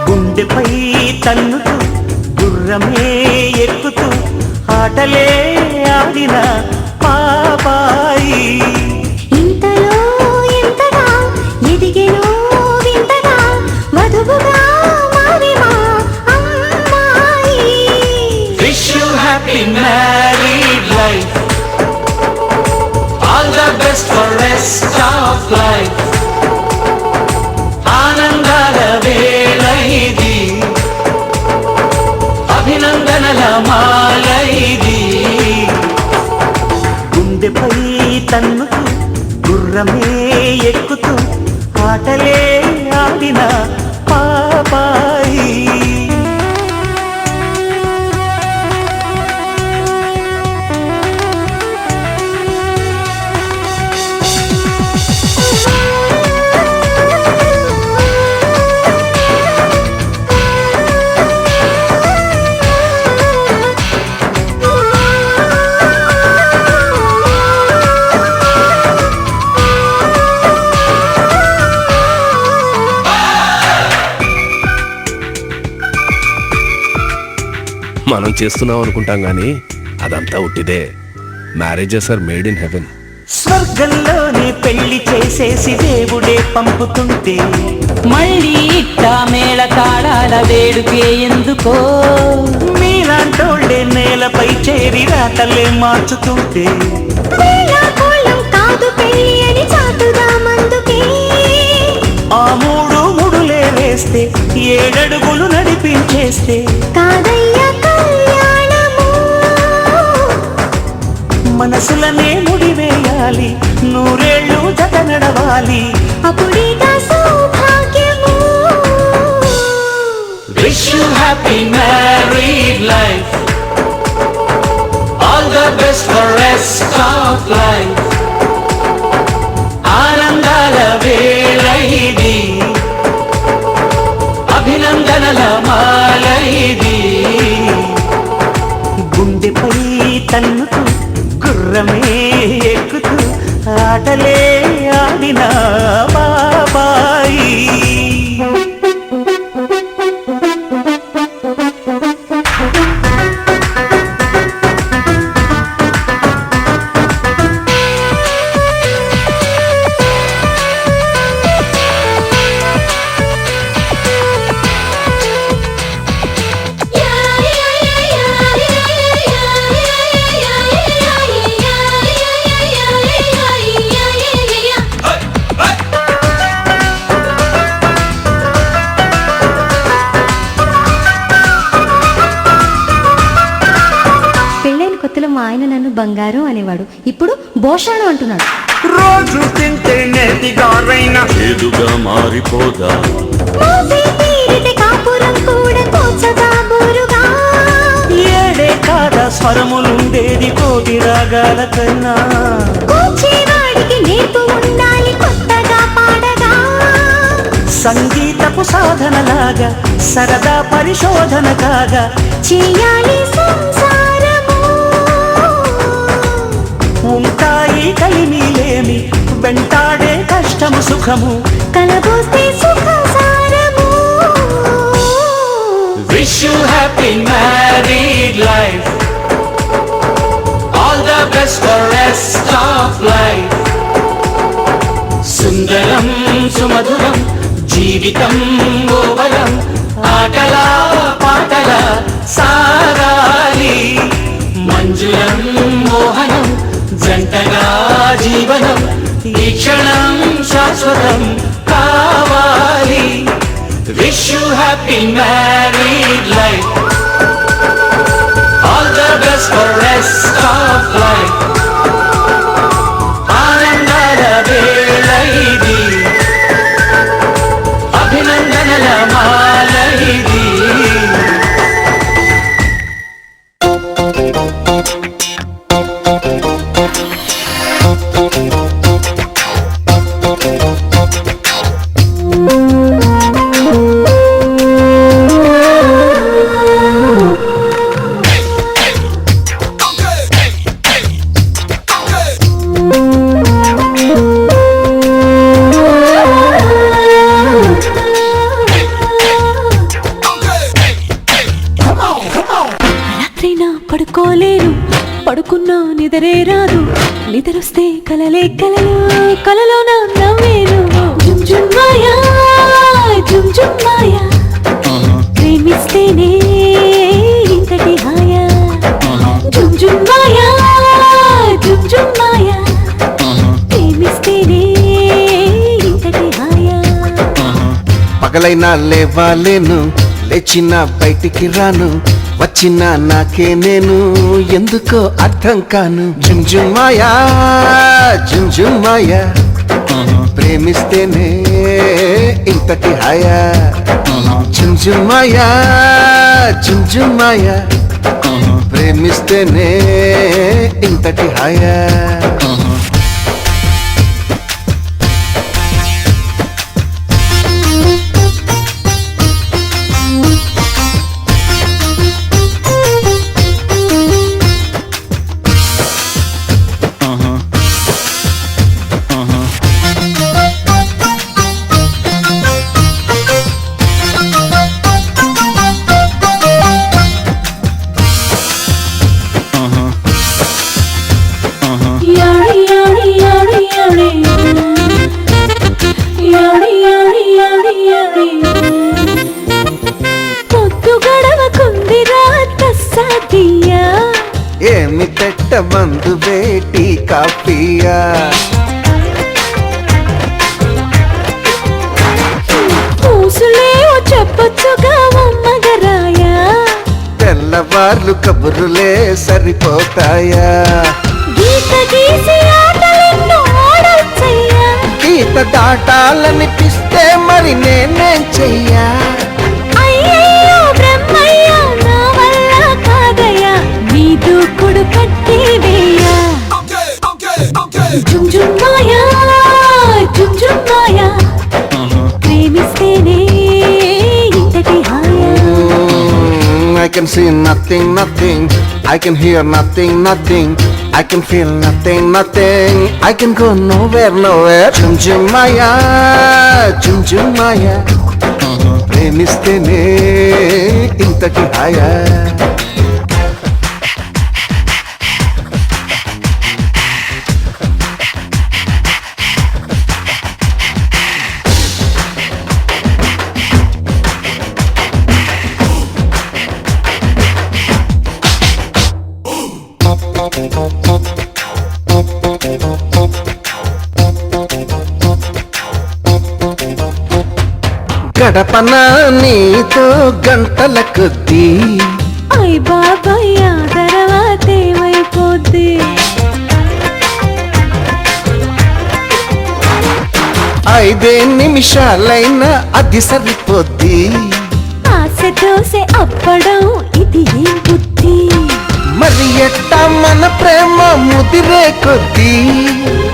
గుండెపై తన్నుతూ గుర్రమే ఎక్కుతూ ఆటలే ఆడిన పాపాయి ఇంతలో ఎంతగా ఎదిగెనో వింతగా వధువుగా మారి మా అమ్మాయి. Wish you happy married life, all the best for rest of life. ఆనందాల వేళ ఇది, అభినందనల మాల ఇది. గుండెపై తన్నుతూ గుర్రమే ఎక్కుతూ ఆటలే ఆడిన పాపాయి. మనం చేస్తున్నాం అనుకుంటాం గానీ అదంతా ఉట్టిదే. Marriages are made in heaven. స్వర్గంలోనే పెళ్లి చేసేసి దేవుడే పంపుతుంటే మళ్ళీ ఇట్టా మేళ తాళాల వేడుకే ఎందుకో. మీలాంటోళ్ళే నేలపై చేరి రాతలే మార్చుతుంటే కాదు పెళ్ళి అని చాటుగా మందుకే. ఆ మూడు ముడులే వేస్తే 7 అడుగులు నడిపించేస్తే కాదయ్యా కళ్యాణము. మనసులనే ముడివేయాలి, 100 ఏళ్ళు జత నడవాలి. అప్పుడేగా సౌభాగ్యము. Wish you happy married life, all the best for rest of life. ఆనందాల వేళ ఇది, అభినందనల మాల ఇది. గుండెపై తన్నుతూ గుర్రమే ఎక్కుతూ ఆటలే ఆడిన బాబాయి. Yeah. బంగారం అనేవాడు, ఇప్పుడు భోషాణం అంటున్నాడు. రోజు తింటే నేతిగారైన ఏదుగా మారిపోదా మోసే తీరితే కాపురం కూడా కోచగా బోరుగా. ఏడే కాదా స్వరములుండేది కోటి రాగాల కన్నా. కూర్చేవాడికి నేర్పు ఉండాలి కొత్తగా పాడగా. సంగీతపు సాధనలాగా సరదా పరిశోధన కాగా చేయాలి సంసారము. ఉంటాయి కలిమిలేమి వెంటాడే కష్టము సుఖము. కలబోస్తే సుఖ సారము. Wish you happy married life, all the best for rest of life. సుందరం సుమధురం జీవితం గోవరం ఆటల పాటల సాగాలి. మంజులం మోహనం జంటగా జీవనం ఈ క్షణం శాశ్వతం కావాలి. Wish you happy married life, all the best for rest of life. ఆనందాల వేళ ఇది, అభినందనల మాల ఇది. రాత్రైనా పడుకోలేరు, పడుకున్నా నిదరే రాదు. నిద్రొస్తే కలలే కలలు, కలలో నా నవ్వేను. జుమ్ జుమ్ మాయా, జుమ్ జుమ్ మాయా, ప్రేమిస్తేనే ఇంతటి హాయా. జుమ్ జుమ్ మాయా, జుమ్ జుమ్ మాయా, ప్రేమిస్తేనే ఇంతటి హాయా. పగలైనా లేవాలేను, లేచినా బయటికి రాను, వచ్చినా నాకే నేను ఎందుకో అర్థం కాను. జుమ్ జుమ్ మాయా, జుమ్ జుమ్ మాయా, ప్రేమిస్తేనే ఇంతటి హాయా. జుమ్ జుమ్ మాయా, జుమ్ జుమ్ మాయా, ప్రేమిస్తేనే ఇంతటి హాయా. యాడి యాడి యాడి యాడి, యాడి యాడి యాడి యాడి. పొద్దు గడవకుందిరా తస్సాదియా, ఏమి పెట్టమందు వేటి కాఫీయా. పూసులేవో చెప్పొచ్చుగా మగరాయా. తెల్లవార్లు కబురులే సరిపోతాయా. గీత గీసి ఆటలెన్నో ఆడొచ్చయ్యా. గీత దాటాలనిపిస్తే మరి నేనేం చెయ్యా. అయ్యయ్యో బ్రహ్మయ్యా, నా వల్ల కాదయ్యా, నీ దూకుడు కట్టి వేయ్యా. జుమ్ జుమ్ మాయా, జుమ్ జుమ్ మాయా, ప్రేమిస్తేనే ఇంతటి హాయా. I can see nothing, nothing. I can hear nothing, nothing. I can feel nothing, nothing. I can go nowhere, nowhere. Jum jum maya, jum jum maya. ప్రేమిస్తేనే ఇంతటి హాయా. గడపన నీతో గంటల కొద్దీ, అయ్ బాబాయ్, ఆ తర్వాతే వైపు సరిపోద్ది. 5 నిమిషాలైనా అది సరిపోద్ది. ఆశ దోసె అప్పడం ఇది ఏం బుద్ధి. మరి ఎట్టా మన ప్రేమ ముదిరే కొద్దీ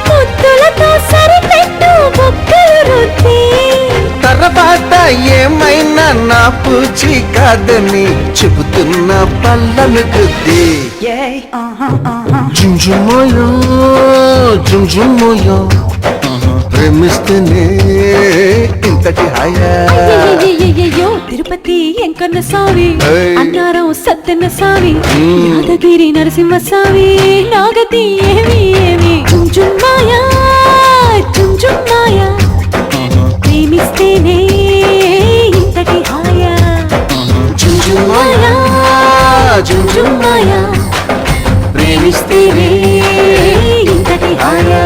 ముద్దులతో సరిపెట్టు బొక్కలు రుద్ది. తర్వాత ఏమైనా నా పూచి కాదని చెబుతున్న పల్లలు కొద్దీ. జుంజుమోయో జుంజుమోయో ప్రేమిస్తేనే ఇంతటి హాయా. అయ్యయ్యయ్యయ్యో, తిరుపతి ఎంకన్న స్వామి, ఏయ్. అన్నారం సత్తెన్న స్వామి, యాదగిరి నరసింహ స్వామి, నాగతి ఏమి ఏమి. చుంచుమ్మాయా చుంచుమ్మాయా, ప్రేమిస్తేనే ఇంతటి హాయా. జుంజుమోయా చుంచుమ్మాయా, ప్రేమిస్తేనే ఇంతటి హాయా.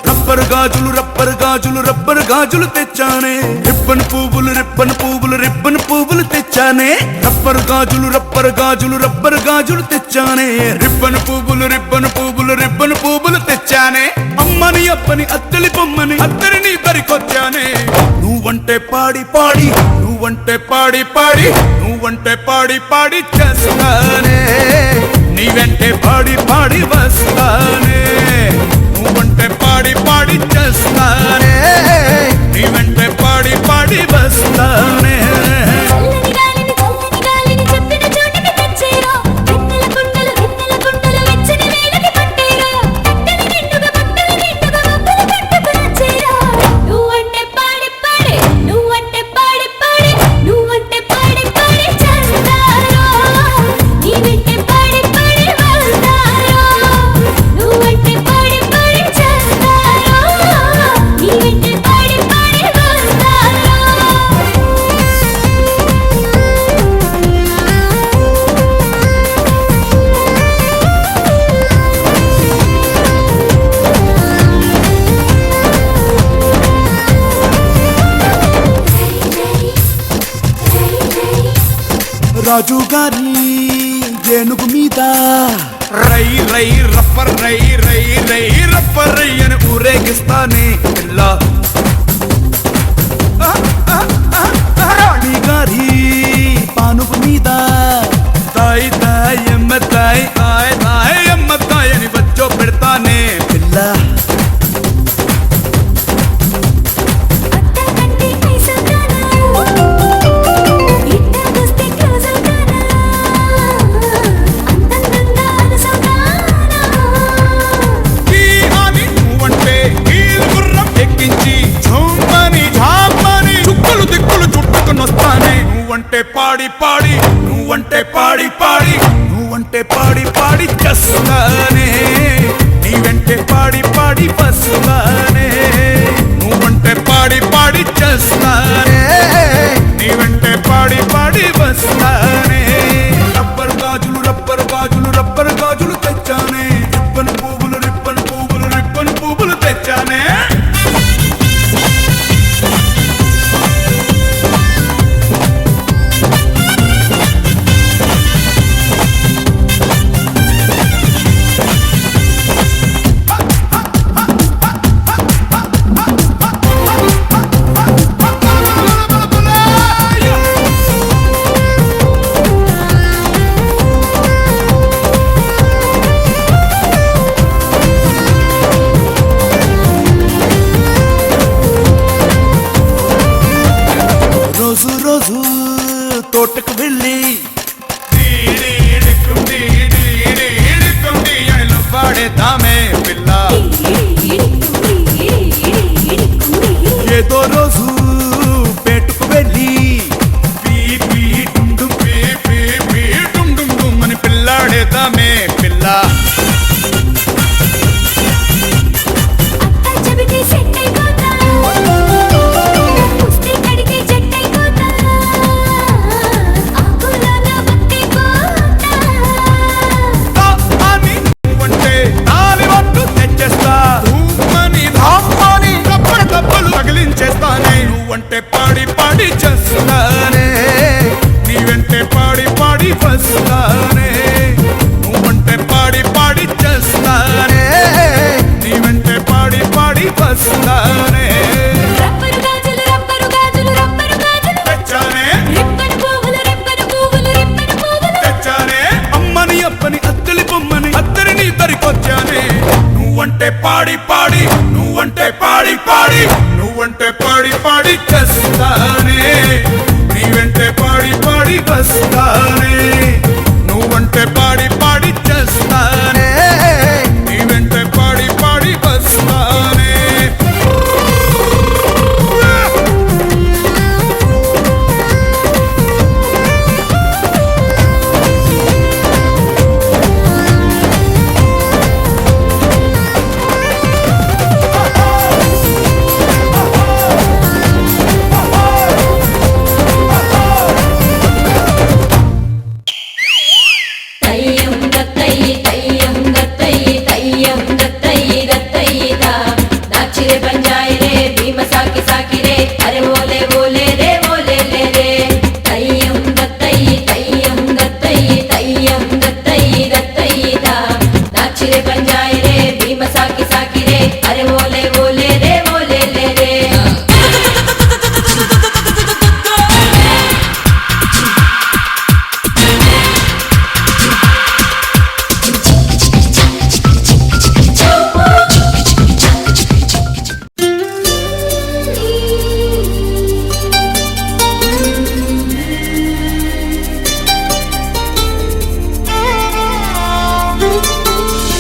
రబ్బరు గాజులు రబ్బరు గాజులు రబ్బరు గాజులు తెచ్చానే. రిబ్బన్ పువ్వులు రిబ్బన్ పువ్వులు రిబ్బన్ పువ్వులు తెచ్చానే. రబ్బరు గాజులు రబ్బరు గాజులు రబ్బరు గాజులు తెచ్చానే. రిబ్బన్ పువ్వులు రిబ్బన్ పువ్వులు రిబ్బన్ పువ్వులు తెచ్చానే. అమ్మని అప్పని అత్తలి బొమ్మని అత్తరిని దరికొచ్చానే. నువ్వంటే పాడి పాడి నువ్వంటే పాడి పాడి నువ్వంటే పాడి పాడి చేస్తానే. నీ వెంటే పాడి పాడి వస్తానే. నువ్వంటే పాడి పాడి చేస్తానే. నీ వెంటే పాడి పాడి వస్తానే. చల్లని గాలిని చల్లని గాలిని చెప్పిన చోటికి తెచ్చేరా. వెన్నెల కుండలు వెచ్చని వేళకి పట్టేరా. బట్టలు నిండుగా మబ్బులు కట్టుకుని వచ్చేరా. నువ్వంటే పాడి పాడి నువ్వంటే పాడి పాడి నువ్వంటే పాడి పాడి చేస్తారా. నీ వెంటే పాడి పాడి వస్తారా. నువ్వంటే పాడి పాడి చేస్తారా. నీ వెంటే పాడి పాడి వస్తారా. రాజు గారి ఏనుగు మీద రై రై రప్పర్ రై రై రై రప్పర్ రై అని ఊరేగిస్తానే ఇలా. రాణి గారి పానుగు మీద తాయి తాయి ఎమ్మ తాయి తాయి తాయి ఎమ్మ తాయి అని బచ్చో పెడతానే పిల్ల. అట్టకంటే పైసల్దానా, ఇట్టకొస్తే క్లోజవుతానా, అంతంతంగా అలసవుతానా. ఈ అని నువ్వంటే ఈ గుర్రం ఎక్కించి ఝుమ్మని ఝామ్మని చుక్కలు దిక్కులు చుట్టుకుని వస్తానే. నువ్వంటే పాడి పాడి నువ్వంటే పాడి పాడి నువ్వంటే పాడి పాడి చేస్తానే. నీ వెంటే పాడి పాడి వస్తానే. నువ్వంటే పాడి పాడి చేస్తానే. నీ వెంటే పాడి పాడి వస్తానే. రబ్బరు గాజులు రబ్బరు గాజులు రబ్బరు గాజులు తెచ్చానే. రిబ్బన్ పువ్వులు రిబ్బన్ పువ్వులు రిబ్బన్ పువ్వులు తెచ్చానే. నువ్వంటే పాడి పాడి చేస్తానే నీ వెంటే పాడి పాడి వస్తానే నువ్వంటే పాడి పాడి చేస్తానే నీ వెంటే పాడి పాడి వస్తానే రబ్బరు గాజులు రబ్బరు గాజులు రబ్బరు గాజులు తెచ్చానే రిబ్బన్ పువ్వులు రిబ్బన్ పువ్వులు రిబ్బన్ పువ్వులు తెచ్చానే అమ్మని అప్పని అత్తలి బొమ్మని అత్తరిని దరికొచ్చానే నువ్వంటే పాడి పాడి నువ్వంటే పాడి పాడి నువ్వంటే పాడి పాడి చేస్తానే నీ వెంటే పాడి పాడి వస్తానే నువ్వంటే పాడి పాడి చేస్తానే నీ వెంటే పాడి పాడి వస్తానే తయ్యం గత్తయ్యి తయ్యం గత్తయ్యి తయ్యం గత్తయ్యి గత్తయ్యిదా నాచిరే పంజాయి రే భీమ సాకి సాకి రే అరే ఓలే ఓలే రే ఓలే లే రే తయ్యం గత్తయ్యి తయ్యం గత్తయ్యి తయ్యం గత్తయ్యి గత్తయ్యిదా నాచిరే పంజాయి రే భీమ సాకి సాకి రే అరే ఓలే ఓలే రే ఓలే లే రే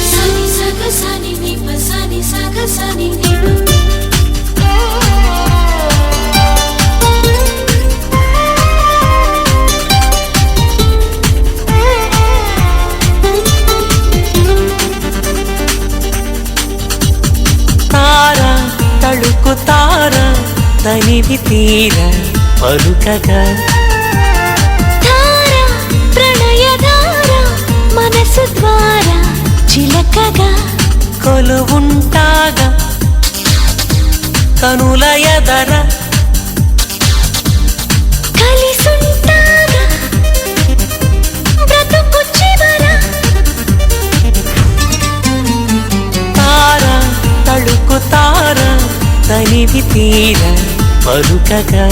Sani saga sani nipa sani saga sani nipa తార తళుకు తార తనివి తీర పలుకగా ధార ప్రణయ ధార మనసు ద్వారా చిలకగా కొలువుంటాగా కనుల ఎదర కలిసుంటాగా బ్రతుకు చివర తార తళుకు తార తనివి తీర పలుకగా